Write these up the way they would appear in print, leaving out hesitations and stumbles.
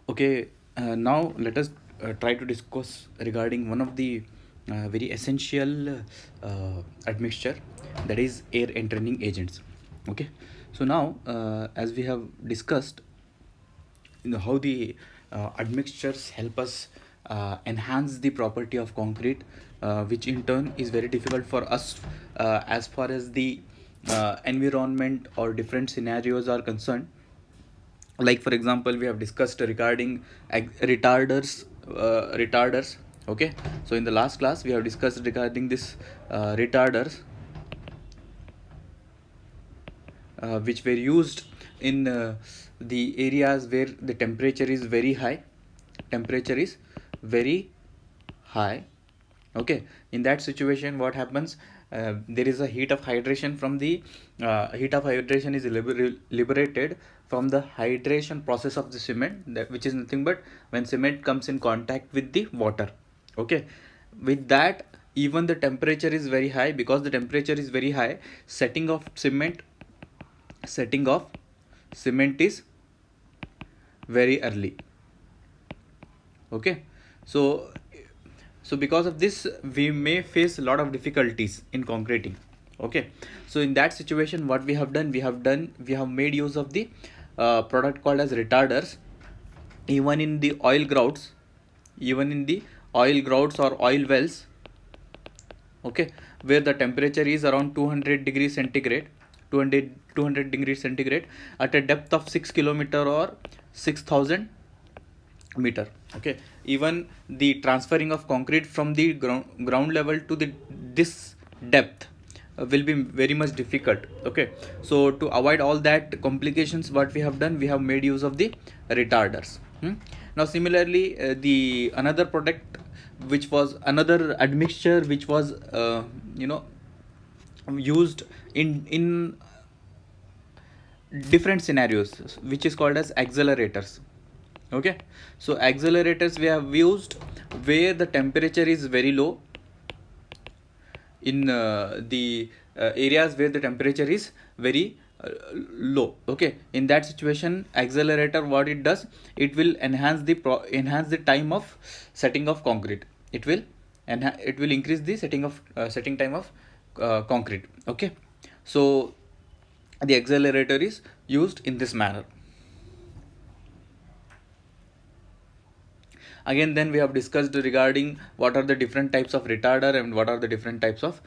Okay, now let us try to discuss regarding one of the very essential admixture, that is air entraining agents. Okay, so now as we have discussed, how the admixtures help us enhance the property of concrete, which in turn is very difficult for us as far as the environment or different scenarios are concerned. Like for example, we have discussed regarding retarders. Okay, so in the last class we have discussed regarding this retarders, which were used in the areas where the temperature is very high. Okay, in that situation what happens, there is a heat of hydration from the heat of hydration is liberated from the hydration process of the cement, that which is nothing but when cement comes in contact with the water. Okay, with that, even the temperature is very high. Because the temperature is very high, setting of cement is very early. Okay, so because of this we may face a lot of difficulties in concreting. Okay, so in that situation what we have made use of the product called as retarders. Even in the oil grouts or oil wells, okay, where the temperature is around 200 degrees centigrade, 200 degrees centigrade, at a depth of 6 kilometer or 6,000 meter. Okay, even the transferring of concrete from the ground level to this depth will be very much difficult. Okay, so to avoid all that complications, what we have done, we have made use of the retarders. Now similarly, the another product, which was another admixture, which was used in different scenarios, which is called as accelerators. Okay, so accelerators we have used where the temperature is very low, in the areas where the temperature is very low. Okay, in that situation, accelerator, what it does, it will enhance the time of setting of concrete. It will increase the setting time of concrete. Okay, so the accelerator is used in this manner. Again, then we have discussed regarding what are the different types of retarder and what are the different types of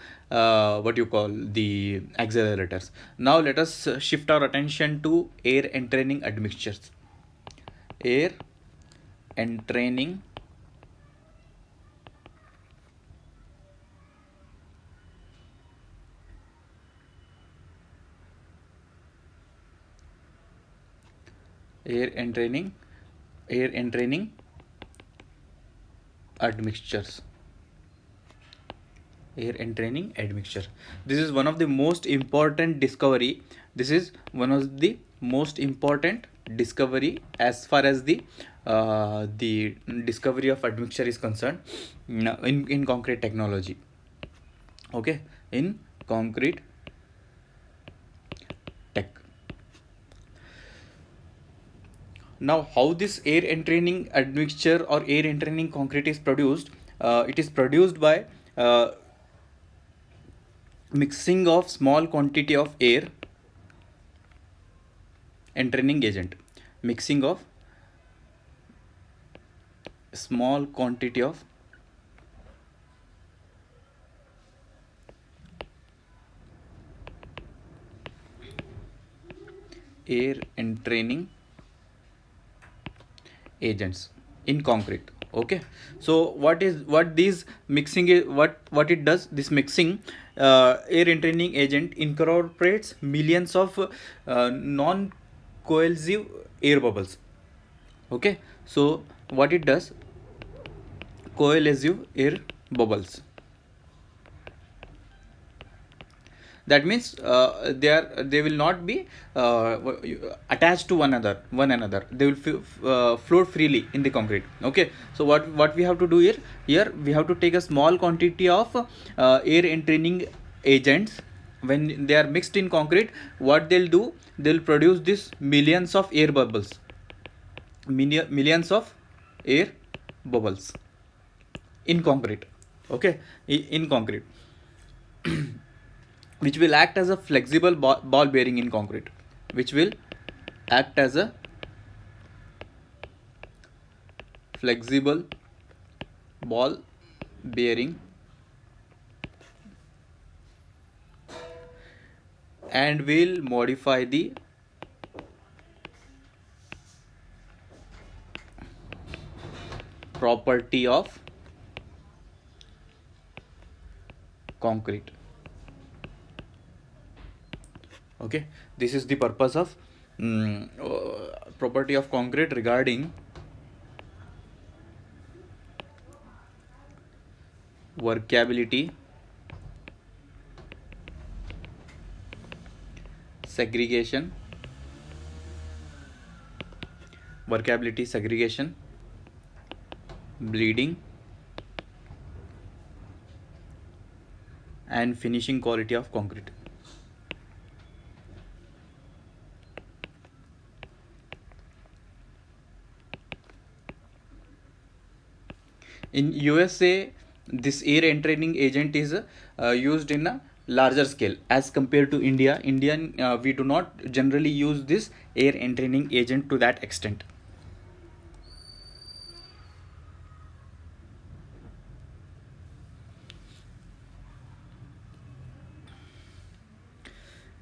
what you call the accelerators. Now let us shift our attention to air entraining admixtures. Air entraining air entraining admixtures. Air entraining admixture, this is one of the most important discovery. This is one of the most important discovery as far as the discovery of admixture is concerned in concrete technology. Okay, in concrete tech. Now, how this air entraining admixture or air entraining concrete is produced? It is produced by mixing of small quantity of air entraining agent. Mixing of small quantity of air entraining agents in concrete. Okay, so what these mixing is, what it does, this mixing air entraining agent incorporates millions of non cohesive air bubbles. Okay, so what it does, cohesive air bubbles, that means they will not be attached to one another. They will float freely in the concrete. Okay, so what we have to do here we have to take a small quantity of air entraining agents. when they are mixed in concrete, what they'll do, they'll produce this millions of air bubbles, millions of air bubbles in concrete. Okay, in concrete, which will act as a flexible ball bearing in concrete, which will act as a flexible ball bearing and will modify the property of concrete. Okay, this is the purpose of property of concrete regarding workability, segregation, bleeding, and finishing quality of concrete. In USA, this air entraining agent is used in a larger scale as compared to India. We do not generally use this air entraining agent to that extent.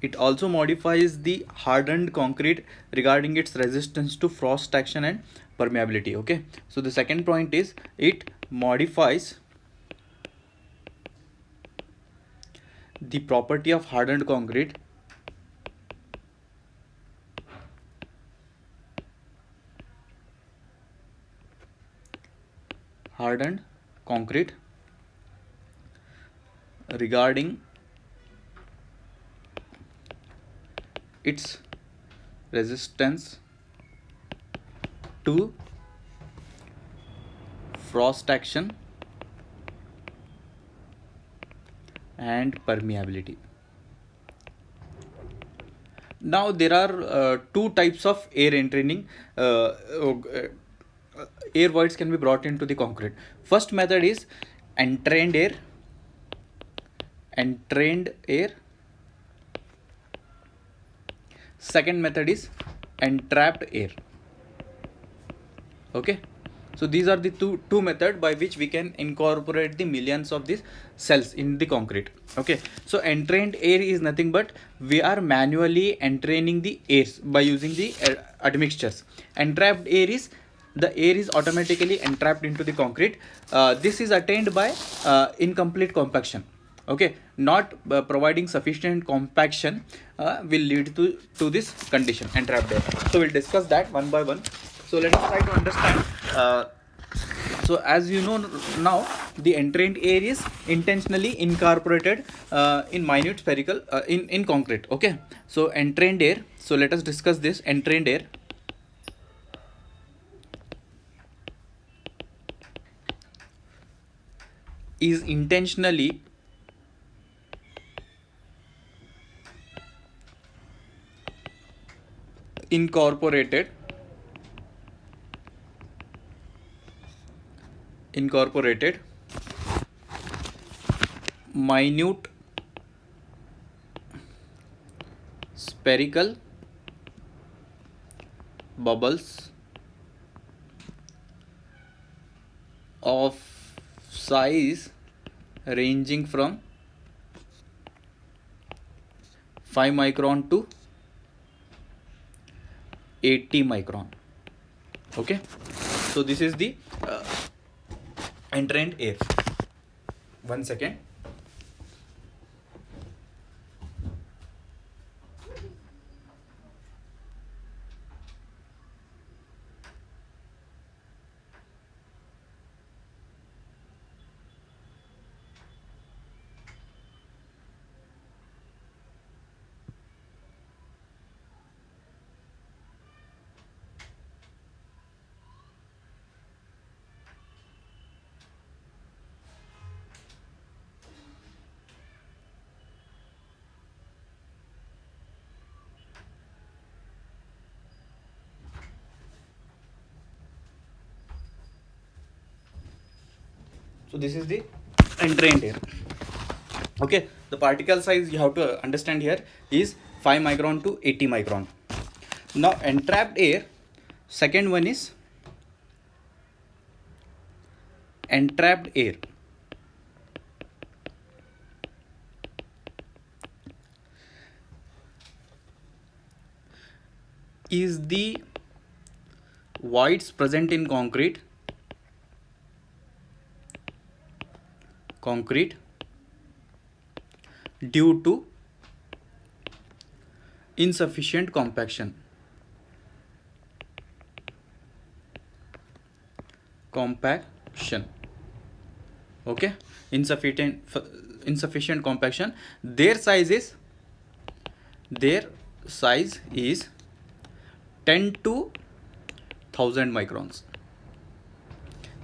It also modifies the hardened concrete regarding its resistance to frost action and permeability. Okay, so the second point is it modifies the property of hardened concrete regarding its resistance to frost action and permeability. Now there are two types of air entraining. Air voids can be brought into the concrete. First method is entrained air. Second method is entrapped air. Okay, so these are the two methods by which we can incorporate the millions of these cells in the concrete. Okay, so entrained air is nothing but we are manually entraining the airs by using the admixtures. Entrapped air is the air is automatically entrapped into the concrete. This is attained by incomplete compaction. Okay, not providing sufficient compaction will lead to this condition, entrapped air. So we'll discuss that one by one. So let us try to understand. So as you know now, the entrained air is intentionally incorporated in minute spherical in concrete. Okay, so entrained air. So let us discuss this. Entrained air is intentionally incorporated minute spherical bubbles of size ranging from 5 micron to 80 micron. Okay, so this is the entrained air. One second. So this is the entrained air. Okay, the particle size you have to understand here is 5 micron to 80 micron. Now entrapped air, second one is entrapped air. Is the voids present in concrete due to insufficient compaction. Okay, insufficient compaction. Their size is 10 to 1000 microns.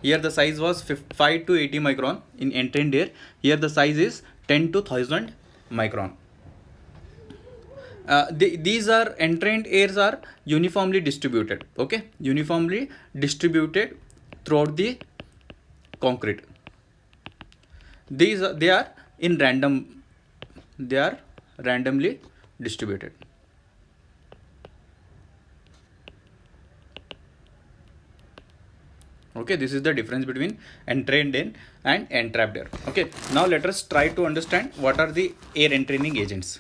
Here the size was 5 to 80 micron in entrained air. Here the size is 10 to 1000 micron. These are entrained airs are uniformly distributed. Okay, uniformly distributed throughout the concrete. They are in random. They are randomly distributed. Okay, this is the difference between entrained air and entrapped air. Okay, now let us try to understand what are the air entraining agents.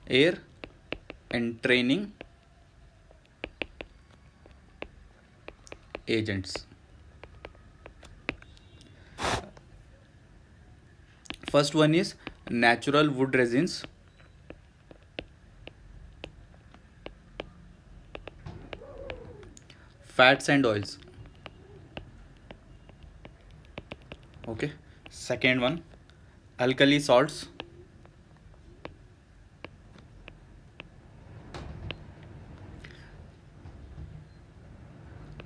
Air entraining agents. First one is natural wood resins. Fats and oils. Okay, second one, alkali salts.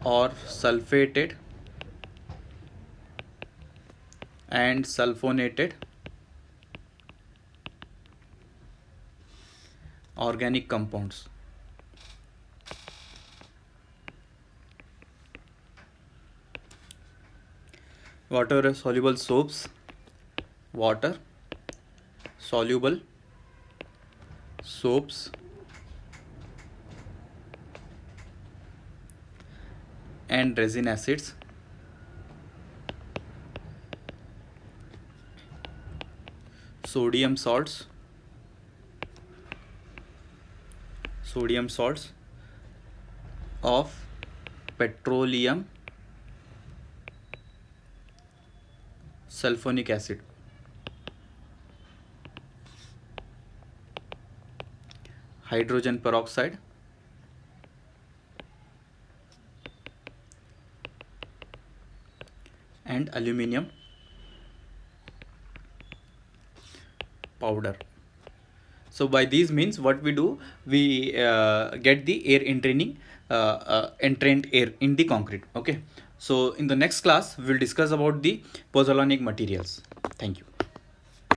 Or sulfated and sulfonated organic compounds. Water soluble soaps, water soluble soaps, and resin acids. Sodium salts of petroleum sulfonic acid. Hydrogen peroxide. And aluminium powder. So by these means, what we do, we get the air entrained air in the concrete. Okay, so in the next class we'll discuss about the pozzolanic materials. Thank you.